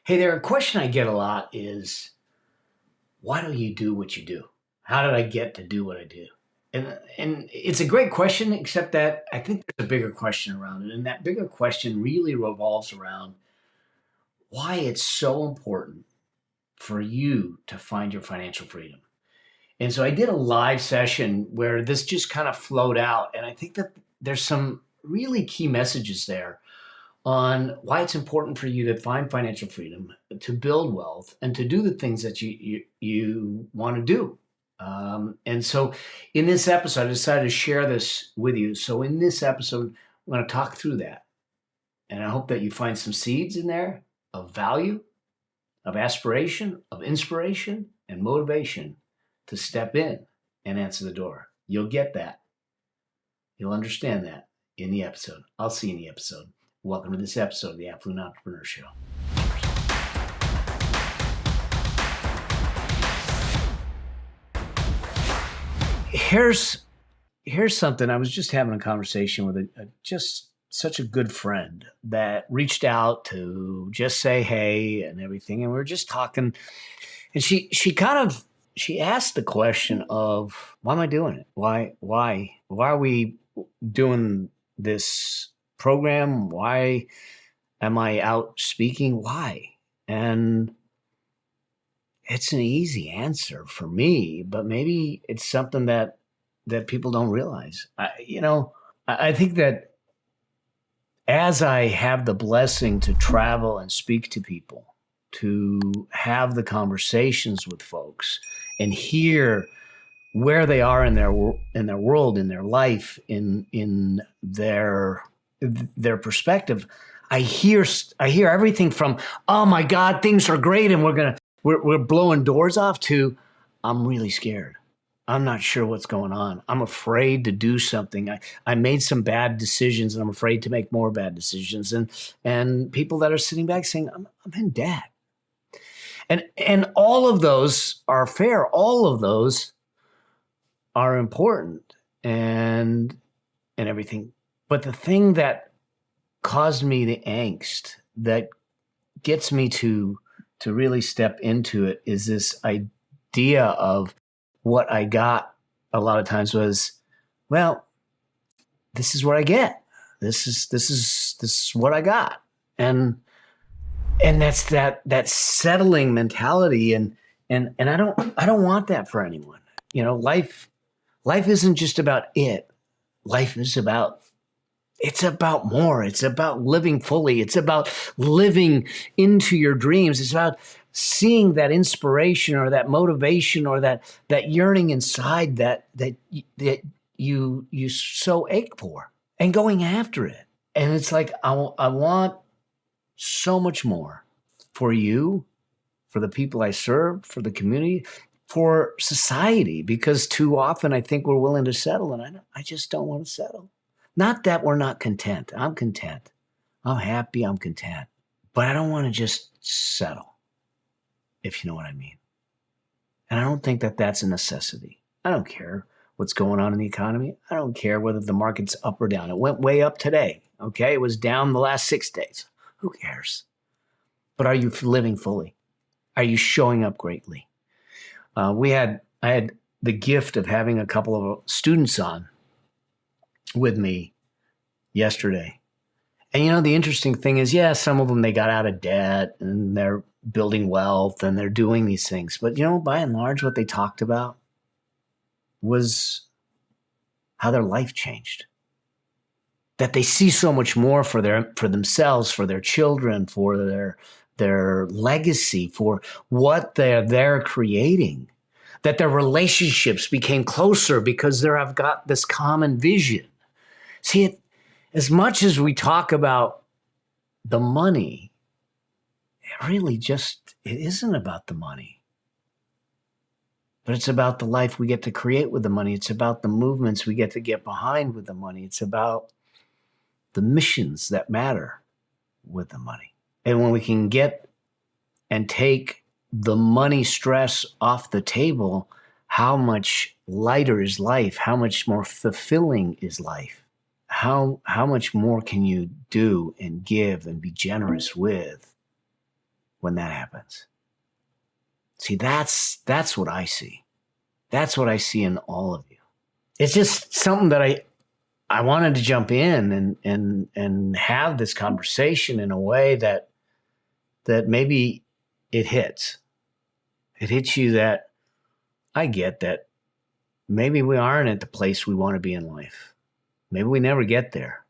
Hey there, a question I get a lot is, why do you do what you do? How did I get to do what I do? And it's a great question, except that I think there's a bigger question around it. And that bigger question really revolves around why it's so important for you to find your financial freedom. And so I did a live session where this just kind of flowed out. And I think that there's some really key messages there on why it's important for you to find financial freedom, to build wealth, and to do the things that you want to do. And so in this episode, I decided to share this with you. So in this episode, I'm going to talk through that. And I hope that you find some seeds in there of value, of aspiration, of inspiration, and motivation to step in and answer the door. You'll get that. You'll understand that in the episode. I'll see you in the episode. Welcome to this episode of the Affluent Entrepreneur Show. Here's something. I was just having a conversation with just such a good friend that reached out to just say hey and everything, and we were just talking. And she asked the question of, why am I doing it? Why are we doing this program? Why am I out speaking? Why? And it's an easy answer for me, but maybe it's something that people don't realize. I think that as I have the blessing to travel and speak to people, to have the conversations with folks and hear where they are in their world, in their life, in their perspective, I hear everything from, oh my God, things are great and we're blowing doors off, to, I'm really scared. I'm not sure what's going on. I'm afraid to do something. I made some bad decisions and I'm afraid to make more bad decisions. And people that are sitting back saying, I'm in debt. And all of those are fair. All of those are important and everything. But the thing that caused me the angst, that gets me to really step into it, is this idea of what I got a lot of times was, well, this is what I get. This is what I got. And that's that settling mentality. And I don't want that for anyone. Life isn't just about it. Life is about, it's about more. It's about living fully. It's about living into your dreams. It's about seeing that inspiration or that motivation or that yearning inside that you so ache for, and going after it. And it's like, I want so much more for you, for the people I serve, for the community, for society, because too often I think we're willing to settle, and I just don't want to settle. Not that we're not content. I'm content. I'm happy. I'm content. But I don't want to just settle, if you know what I mean. And I don't think that that's a necessity. I don't care what's going on in the economy. I don't care whether the market's up or down. It went way up today. Okay. It was down the last 6 days. Who cares? But are you living fully? Are you showing up greatly? I had the gift of having a couple of students on with me yesterday. And the interesting thing is, some of them, they got out of debt and they're building wealth and they're doing these things. But by and large, what they talked about was how their life changed. That they see so much more for themselves, for their children, for their legacy, for what they're creating. That their relationships became closer because they've got this common vision. See, as much as we talk about the money, it isn't about the money. But it's about the life we get to create with the money. It's about the movements we get to get behind with the money. It's about the missions that matter with the money. And when we can get and take the money stress off the table, how much lighter is life? How much more fulfilling is life? How much more can you do and give and be generous with when that happens. See, that's what I see. That's what I see in all of you. It's just something that I wanted to jump in and have this conversation in a way that maybe it hits. It hits you that I get that maybe we aren't at the place we want to be in life. Maybe we never get there.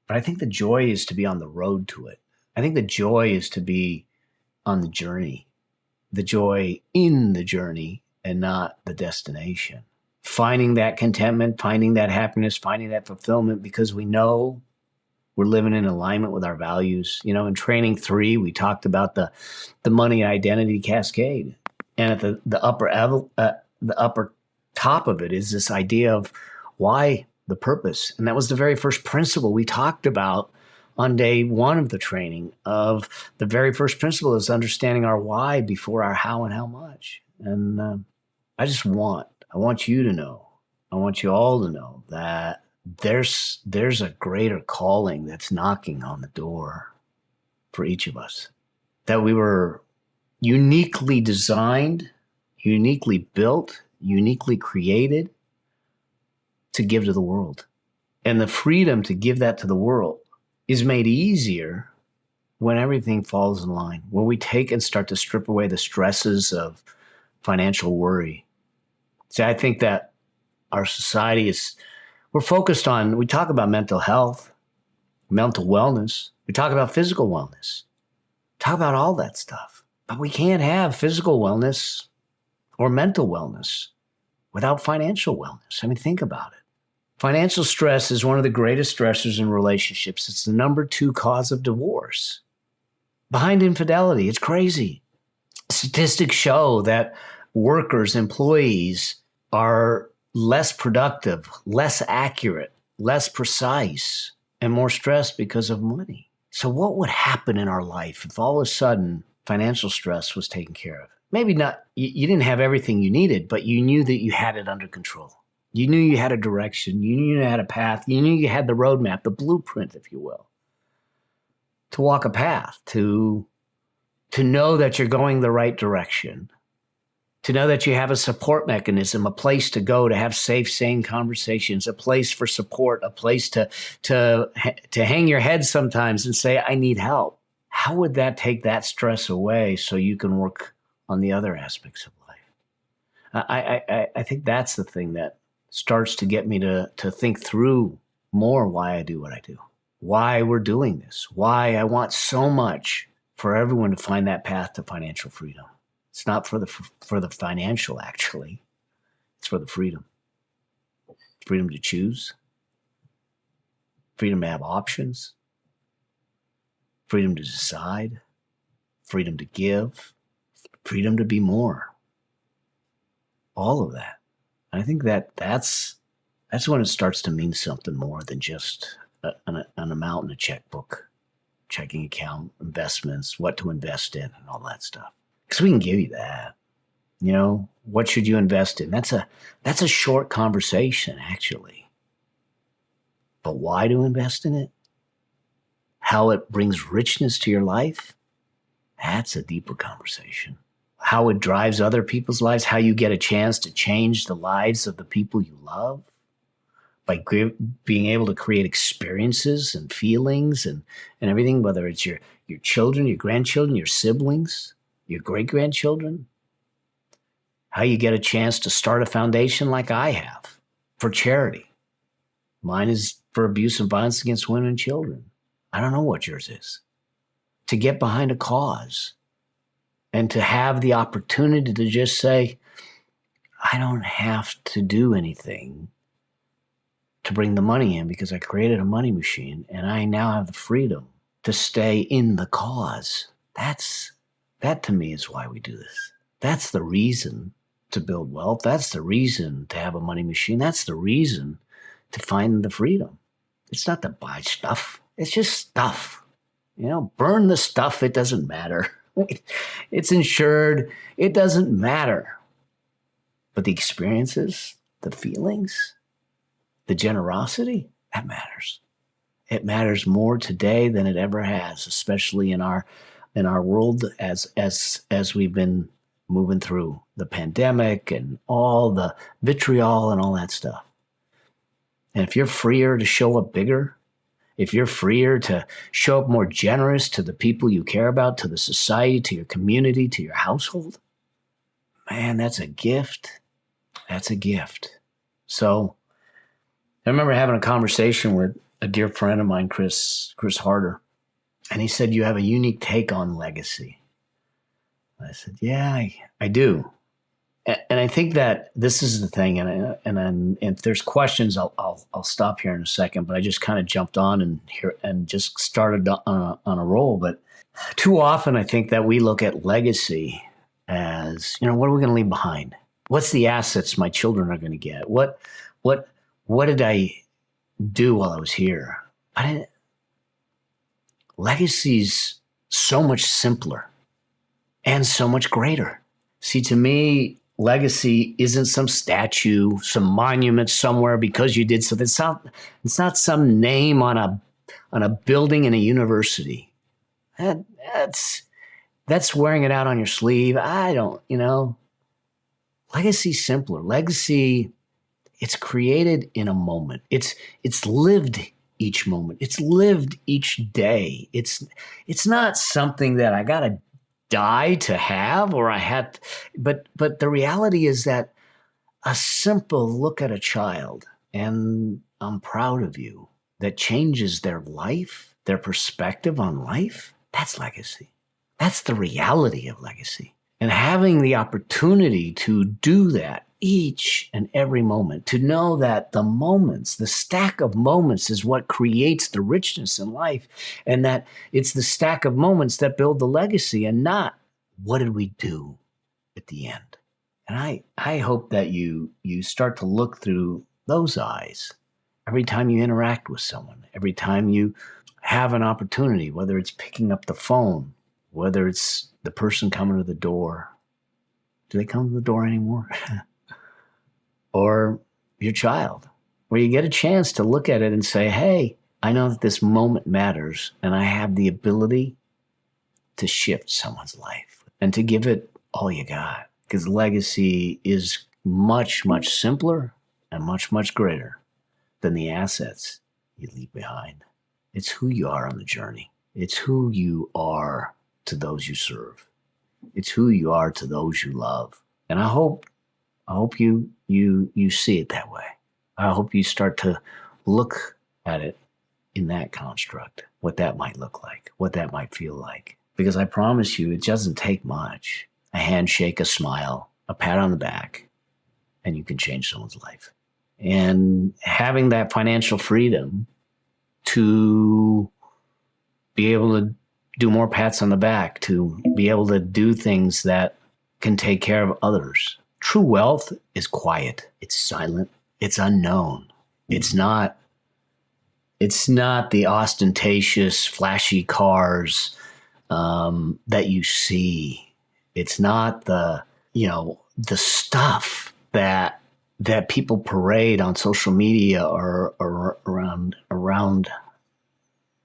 But I think the joy is to be on the road to it. I think the joy is to be on the journey, the joy in the journey and not the destination. Finding that contentment, finding that happiness, finding that fulfillment because we know we're living in alignment with our values. You know, in training 3, we talked about the money identity cascade. And at the upper top of it is this idea of why, the purpose. And that was the very first principle we talked about on day 1 of the training. Of the very first principle is understanding our why before our how and how much. And I want you to know, I want you all to know that there's a greater calling that's knocking on the door for each of us. That we were uniquely designed, uniquely built, uniquely created to give to the world. And the freedom to give that to the world is made easier when everything falls in line, when we take and start to strip away the stresses of financial worry. See, I think that our society we're focused on, we talk about mental health, mental wellness, we talk about physical wellness, talk about all that stuff. But we can't have physical wellness or mental wellness without financial wellness. I mean, think about it. Financial stress is one of the greatest stressors in relationships. It's the number 2 cause of divorce. Behind infidelity, it's crazy. Statistics show that workers, employees are less productive, less accurate, less precise, and more stressed because of money. So what would happen in our life if all of a sudden financial stress was taken care of? Maybe not, you didn't have everything you needed, but you knew that you had it under control. You knew you had a direction. You knew you had a path. You knew you had the roadmap, the blueprint, if you will, to walk a path, to know that you're going the right direction, to know that you have a support mechanism, a place to go to have safe, sane conversations, a place for support, a place to hang your head sometimes and say, I need help. How would that take that stress away so you can work on the other aspects of life? I think that's the thing that starts to get me to think through more why I do what I do, why we're doing this, why I want so much for everyone to find that path to financial freedom. It's not for the financial, actually. It's for the freedom. Freedom to choose. Freedom to have options. Freedom to decide. Freedom to give. Freedom to be more. All of that. I think that's when it starts to mean something more than just an amount in a checkbook, checking account, investments, what to invest in, and all that stuff. Because we can give you that. You know, what should you invest in? That's a short conversation, actually. But why to invest in it? How it brings richness to your life? That's a deeper conversation. How it drives other people's lives, how you get a chance to change the lives of the people you love by being able to create experiences and feelings and everything, whether it's your children, your grandchildren, your siblings, your great-grandchildren. How you get a chance to start a foundation like I have for charity. Mine is for abuse and violence against women and children. I don't know what yours is. To get behind a cause. And to have the opportunity to just say, I don't have to do anything to bring the money in because I created a money machine and I now have the freedom to stay in the cause. That to me is why we do this. That's the reason to build wealth. That's the reason to have a money machine. That's the reason to find the freedom. It's not to buy stuff. It's just stuff. You know, burn the stuff. It doesn't matter. It's insured. It doesn't matter. But the experiences, the feelings, the generosity, that matters. It matters more today than it ever has, especially in our in our world as we've been moving through the pandemic and all the vitriol and all that stuff. And if you're freer to show up bigger, if you're freer to show up more generous to the people you care about, to the society, to your community, to your household, man, that's a gift. That's a gift. So I remember having a conversation with a dear friend of mine, Chris Harder, and he said, you have a unique take on legacy. I said, yeah, I do. And I think that this is the thing, and if there's questions, I'll stop here in a second. But I just kind of jumped on and just started on a roll. But too often, I think that we look at legacy as, what are we going to leave behind? What's the assets my children are going to get? What did I do while I was here? Legacy's so much simpler and so much greater. See, to me, legacy isn't some statue, some monument somewhere because you did something. It's not some name on a building in a university. That's wearing it out on your sleeve. Legacy's simpler. Legacy, it's created in a moment. It's lived each moment. It's lived each day. It's not something that I gotta die to have, or I had, but the reality is that a simple look at a child, and I'm proud of you, that changes their life, their perspective on life, that's legacy. That's the reality of legacy. And having the opportunity to do that each and every moment, to know that the moments, the stack of moments is what creates the richness in life, and that it's the stack of moments that build the legacy and not what did we do at the end. And I hope that you start to look through those eyes every time you interact with someone, every time you have an opportunity, whether it's picking up the phone, whether it's the person coming to the door. Do they come to the door anymore? Or your child, where you get a chance to look at it and say, hey, I know that this moment matters, and I have the ability to shift someone's life and to give it all you got. Because legacy is much, much simpler and much, much greater than the assets you leave behind. It's who you are on the journey. It's who you are to those you serve. It's who you are to those you love. And I hope you see it that way. I hope you start to look at it in that construct, what that might look like, what that might feel like. Because I promise you, it doesn't take much. A handshake, a smile, a pat on the back, and you can change someone's life. And having that financial freedom to be able to do more pats on the back, to be able to do things that can take care of others. True wealth is quiet. It's silent. It's unknown. It's not the ostentatious, flashy cars that you see. It's not the stuff that people parade on social media or around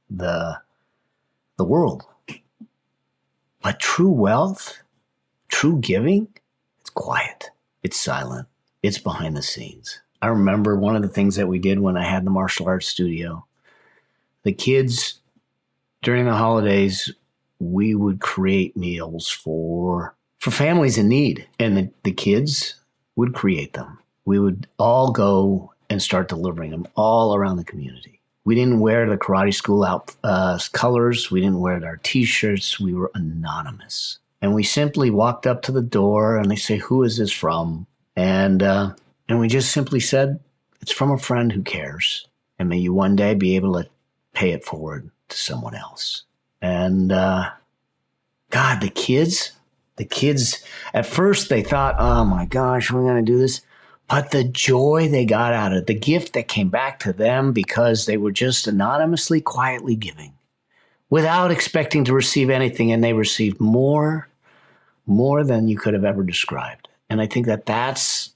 the world. But true wealth, true giving, it's quiet. It's silent. It's behind the scenes. I remember one of the things that we did when I had the martial arts studio. The kids, during the holidays, we would create meals for families in need. And the kids would create them. We would all go and start delivering them all around the community. We didn't wear the karate school colors. We didn't wear our T-shirts. We were anonymous. And we simply walked up to the door and they say, who is this from? And we just simply said, it's from a friend who cares. And may you one day be able to pay it forward to someone else. And God, the kids, at first they thought, oh my gosh, we're going to do this. But the joy they got out of it, the gift that came back to them because they were just anonymously, quietly giving without expecting to receive anything. And they received more than you could have ever described. And I think that that's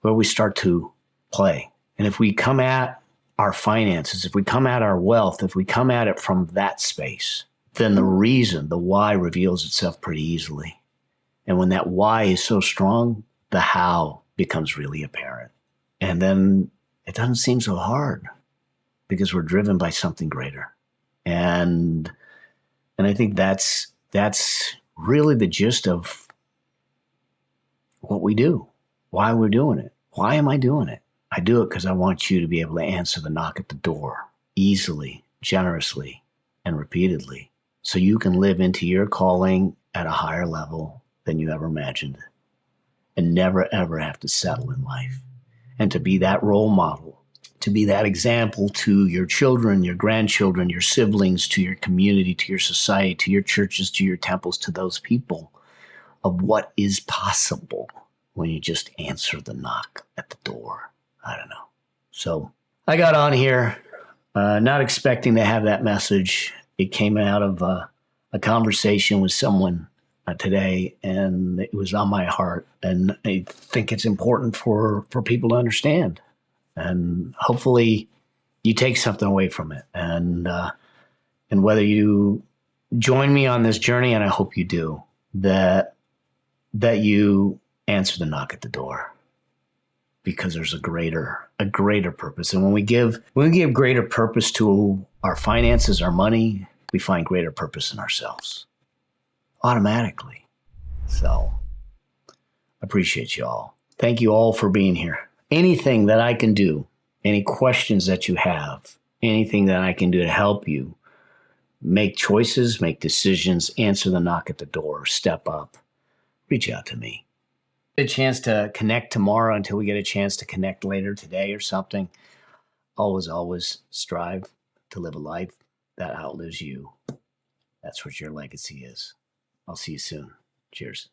where we start to play. And if we come at our finances, if we come at our wealth, if we come at it from that space, then the reason, the why reveals itself pretty easily. And when that why is so strong, the how becomes really apparent. And then it doesn't seem so hard because we're driven by something greater. And I think that's really the gist of what we do, why we're doing it. Why am I doing it? I do it because I want you to be able to answer the knock at the door easily, generously, and repeatedly, so you can live into your calling at a higher level than you ever imagined and never, ever have to settle in life. And to be that role model, to be that example to your children, your grandchildren, your siblings, to your community, to your society, to your churches, to your temples, to those people, of what is possible when you just answer the knock at the door. I don't know. So I got on here not expecting to have that message. It came out of a conversation with someone today, and it was on my heart. And I think it's important for people to understand. And hopefully you take something away from it. And whether you join me on this journey, and I hope you do, that you answer the knock at the door, because there's a greater purpose. And when we give greater purpose to our finances, our money, we find greater purpose in ourselves automatically. So I appreciate you all. Thank you all for being here. Anything that I can do, any questions that you have, anything that I can do to help you make choices, make decisions, answer the knock at the door, step up, reach out to me. A chance to connect tomorrow until we get a chance to connect later today or something. Always strive to live a life that outlives you. That's what your legacy is. I'll see you soon. Cheers.